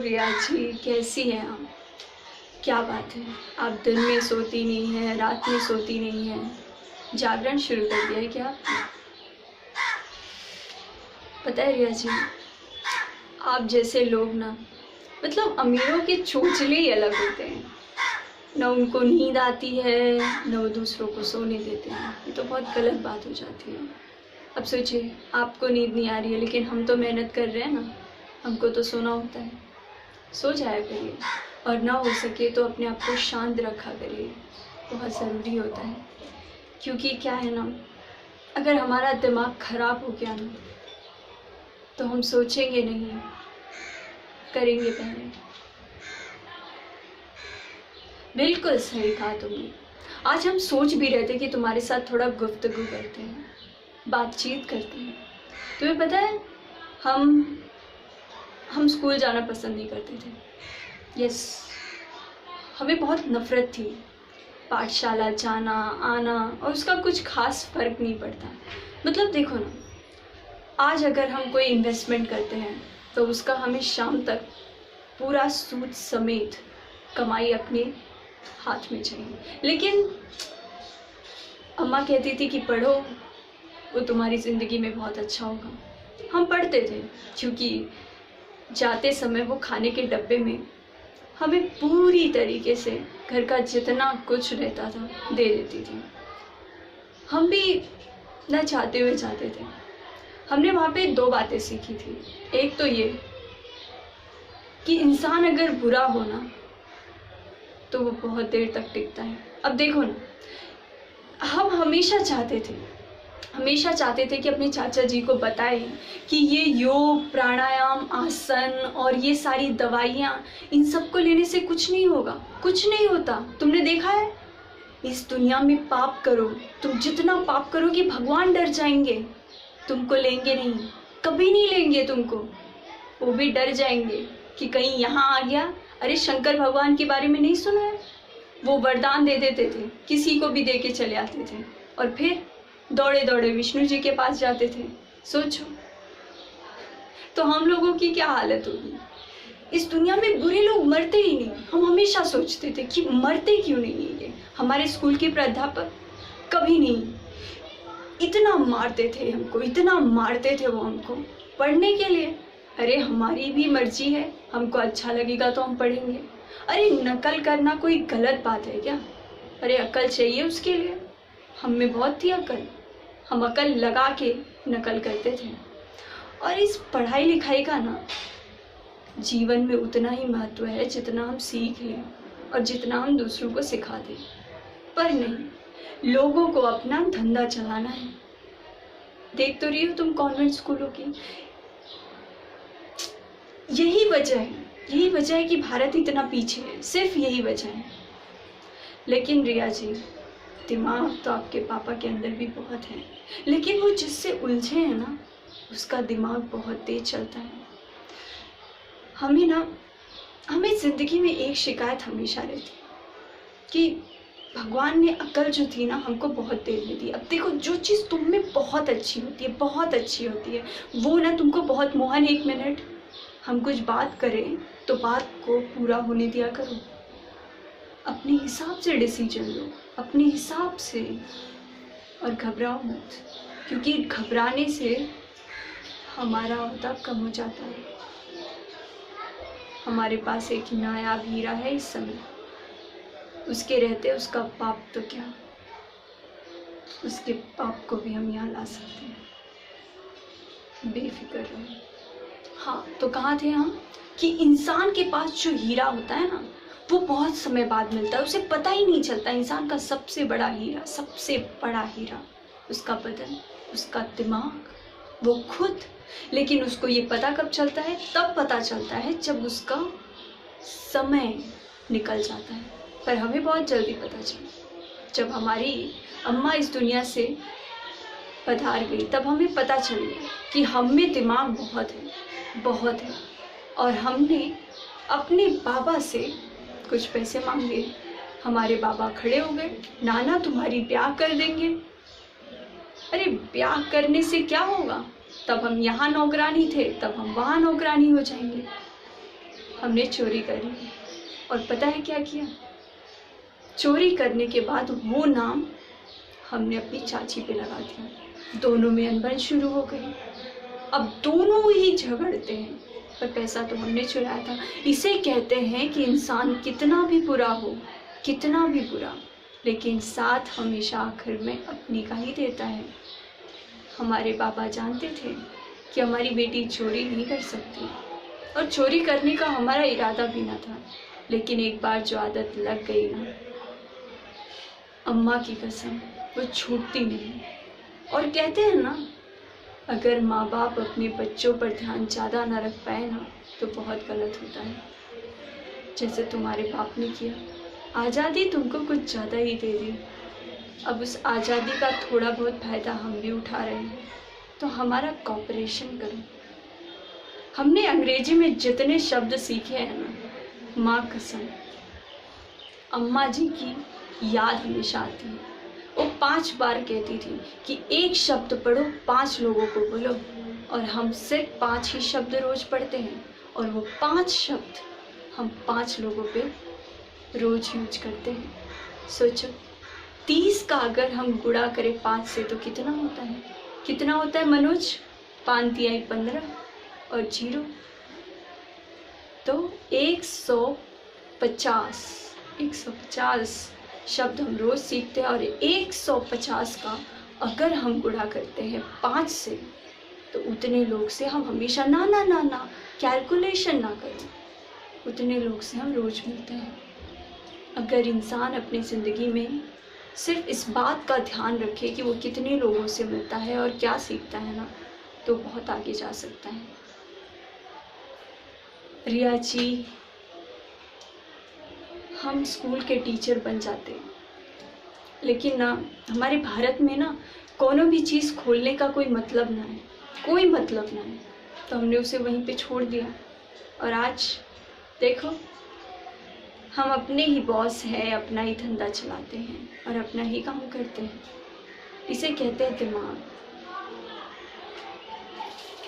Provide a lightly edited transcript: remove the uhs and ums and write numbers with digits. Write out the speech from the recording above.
रिया जी, कैसी हैं आप? क्या बात है, आप दिन में सोती नहीं हैं, रात में सोती नहीं हैं, जागरण शुरू कर दिया है क्या आपने? पता है रिया जी, आप जैसे लोग ना, मतलब अमीरों के चोचले ही अलग होते हैं। न उनको नींद आती है, न वो दूसरों को सोने देते हैं। ये तो बहुत गलत बात हो जाती है। अब सोचिए, आपको नींद नहीं आ रही है, लेकिन हम तो मेहनत कर रहे हैं ना, हमको तो सोना होता है। सो जाया करिए, और ना हो सके तो अपने आप को शांत रखा करिए, बहुत ज़रूरी होता है। क्योंकि क्या है ना, अगर हमारा दिमाग ख़राब हो गया ना, तो हम सोचेंगे नहीं, करेंगे पहले। बिल्कुल सही कहा तुमने। आज हम सोच भी रहे थे कि तुम्हारे साथ थोड़ा गुफ्तगू करते हैं, बातचीत करते हैं। तुम्हें पता है, हम स्कूल जाना पसंद नहीं करते थे। यस, हमें बहुत नफ़रत थी पाठशाला जाना आना, और उसका कुछ खास फ़र्क नहीं पड़ता। मतलब देखो ना, आज अगर हम कोई इन्वेस्टमेंट करते हैं तो उसका हमें शाम तक पूरा सूद समेत कमाई अपने हाथ में चाहिए। लेकिन अम्मा कहती थी कि पढ़ो, वो तुम्हारी ज़िंदगी में बहुत अच्छा होगा। हम पढ़ते थे, क्योंकि जाते समय वो खाने के डब्बे में हमें पूरी तरीके से घर का जितना कुछ रहता था दे देती थी। हम भी न चाहते हुए जाते थे। हमने वहाँ पे 2 बातें सीखी थी। एक तो ये कि इंसान अगर बुरा हो ना, तो वो बहुत देर तक टिकता है। अब देखो ना, हम हमेशा चाहते थे कि अपने चाचा जी को बताएं कि ये योग, प्राणायाम, आसन और ये सारी दवाइयाँ, इन सब को लेने से कुछ नहीं होगा, कुछ नहीं होता। तुमने देखा है, इस दुनिया में पाप करो, तुम जितना पाप करोगे भगवान डर जाएंगे, तुमको लेंगे नहीं, कभी नहीं लेंगे तुमको। वो भी डर जाएंगे कि कहीं यहाँ आ गया। अरे शंकर भगवान के बारे में नहीं सुना है? वो वरदान दे देते थे, किसी को भी दे के चले आते थे, और फिर दौड़े दौड़े विष्णु जी के पास जाते थे। सोचो, तो हम लोगों की क्या हालत होगी। इस दुनिया में बुरे लोग मरते ही नहीं। हम हमेशा सोचते थे कि मरते क्यों नहीं है ये। हमारे स्कूल के प्राध्यापक कभी नहीं, इतना मारते थे हमको, इतना मारते थे वो हमको पढ़ने के लिए। अरे हमारी भी मर्जी है, हमको अच्छा लगेगा तो हम पढ़ेंगे। अरे नकल करना कोई गलत बात है क्या? अरे अकल चाहिए उसके लिए। हम में बहुत थी अकल, हम अकल लगा के नकल करते थे। और इस पढ़ाई लिखाई का ना जीवन में उतना ही महत्व है जितना हम सीख लें और जितना हम दूसरों को सिखा दें। पर नहीं, लोगों को अपना धंधा चलाना है। देख तो रही हो तुम कॉन्वेंट स्कूलों की। यही वजह है कि भारत इतना पीछे है, सिर्फ यही वजह है। लेकिन रिया जी, दिमाग तो आपके पापा के अंदर भी बहुत है, लेकिन वो जिससे उलझे हैं ना, उसका दिमाग बहुत तेज चलता है। हमें ज़िंदगी में एक शिकायत हमेशा रहती कि भगवान ने अकल जो थी ना, हमको बहुत देर में दी। अब देखो, जो चीज़ तुम में बहुत अच्छी होती है, वो ना तुमको बहुत मोहन, 1 मिनट हम कुछ बात करें तो बात को पूरा होने दिया करो। अपने हिसाब से डिसीजन लो, अपने हिसाब से, और घबराओ मत, क्योंकि घबराने से हमारा अहदा कम हो जाता है। हमारे पास एक नायाब हीरा है इस समय, उसके रहते उसका पाप तो क्या, उसके पाप को भी हम यहाँ ला सकते हैं। बेफिक्र रहो। हाँ, तो कहाँ थे हम कि इंसान के पास जो हीरा होता है ना, वो बहुत समय बाद मिलता है, उसे पता ही नहीं चलता। इंसान का सबसे बड़ा हीरा उसका बदन, उसका दिमाग, वो खुद। लेकिन उसको ये पता कब चलता है? तब पता चलता है जब उसका समय निकल जाता है। पर हमें बहुत जल्दी पता चला, जब हमारी अम्मा इस दुनिया से पधार गई, तब हमें पता चल गया कि हम में दिमाग बहुत है। और हमने अपने बाबा से कुछ पैसे मांगे, हमारे बाबा खड़े हो गए, नाना तुम्हारी ब्याह कर देंगे। अरे ब्याह करने से क्या होगा? तब हम यहाँ नौकरानी थे, तब हम वहाँ नौकरानी हो जाएंगे। हमने चोरी कर ली और पता है क्या किया? चोरी करने के बाद वो नाम हमने अपनी चाची पे लगा दिया। दोनों में अनबन शुरू हो गई। अब दोनों ही झगड़ते हैं, पर पैसा तो हमने चुराया था। इसे कहते हैं कि इंसान कितना भी बुरा हो, कितना भी बुरा, लेकिन साथ हमेशा आखिर में अपनी का ही देता है। हमारे पापा जानते थे कि हमारी बेटी चोरी नहीं कर सकती और चोरी करने का हमारा इरादा भी ना था, लेकिन एक बार जो आदत लग गई ना, अम्मा की कसम वो छूटती नहीं। और कहते हैं ना, अगर माँ बाप अपने बच्चों पर ध्यान ज़्यादा ना रख पाए ना तो बहुत गलत होता है। जैसे तुम्हारे बाप ने किया, आज़ादी तुमको कुछ ज़्यादा ही दे दी। अब उस आज़ादी का थोड़ा बहुत फ़ायदा हम भी उठा रहे हैं, तो हमारा कॉपरेशन करो। हमने अंग्रेजी में जितने शब्द सीखे हैं ना, माँ कसम अम्मा जी की याद हमेशा आती है। वो 5 बार कहती थी कि एक शब्द पढ़ो 5 लोगों को बोलो, और हम सिर्फ 5 ही शब्द रोज़ पढ़ते हैं, और वो 5 शब्द हम 5 लोगों पे रोज़ यूज करते हैं। सोचो 30 का अगर हम गुणा करें 5 से तो कितना होता है? कितना होता है मनोज? 5 तिहाई 15 और 0 तो 150 शब्द हम रोज़ सीखते हैं। और 150 का अगर हम गुणा करते हैं 5 से तो उतने लोग से हम हमेशा ना ना ना ना कैलकुलेशन ना करें, उतने लोग से हम रोज़ मिलते हैं। अगर इंसान अपनी ज़िंदगी में सिर्फ इस बात का ध्यान रखे कि वो कितने लोगों से मिलता है और क्या सीखता है ना, तो बहुत आगे जा सकता है। रिया जी, हम स्कूल के टीचर बन जाते, लेकिन ना हमारे भारत में ना कोनो भी चीज़ खोलने का कोई मतलब ना है, कोई मतलब ना है, तो हमने उसे वहीं पे छोड़ दिया। और आज देखो हम अपने ही बॉस हैं, अपना ही धंधा चलाते हैं और अपना ही काम करते हैं। इसे कहते हैं दिमाग।